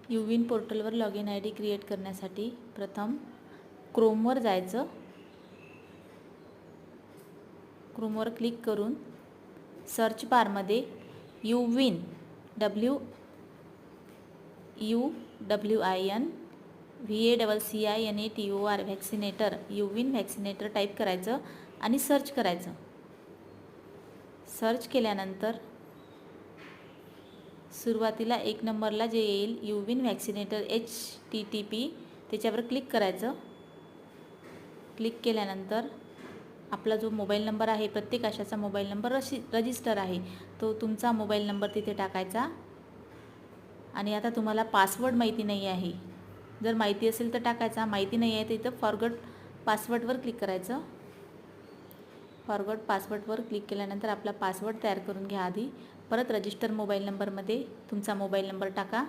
यूविन पोर्टलवर log in I D create करण्यासाठी प्रथम क्रोमवर जायचं. क्रोमवर क्लिक करून सर्च बारमध्ये यूविन WUWIN व्हॅक्सिनेटर यूविन व्हॅक्सिनेटर टाईप करायचं आणि सर्च करायचं. सर्च केल्यानंतर सुरुवातीला 1 नंबरला जे येईल यूविन व्हॅक्सिनेटर HTTP त्याच्यावर क्लिक करायचं. क्लिक केल्यानंतर आपला जो मोबाईल नंबर आहे, प्रत्येक आशाचा मोबाईल नंबर रजिस्टर आहे, तो तुमचा मोबाईल नंबर तिथे टाकायचा. आणि आता तुम्हाला पासवर्ड माहिती नाही आहे, जर माहिती असेल तर टाकायचा, माहिती नाही आहे तर इथं फॉरगॉट पासवर्डवर क्लिक करायचं. फॉरगॉट पासवर्डवर क्लिक केल्यानंतर आपला पासवर्ड तयार करून घ्या आधी. परत रजिस्टर मोबाईल नंबरमध्ये तुमचा मोबाईल नंबर टाका.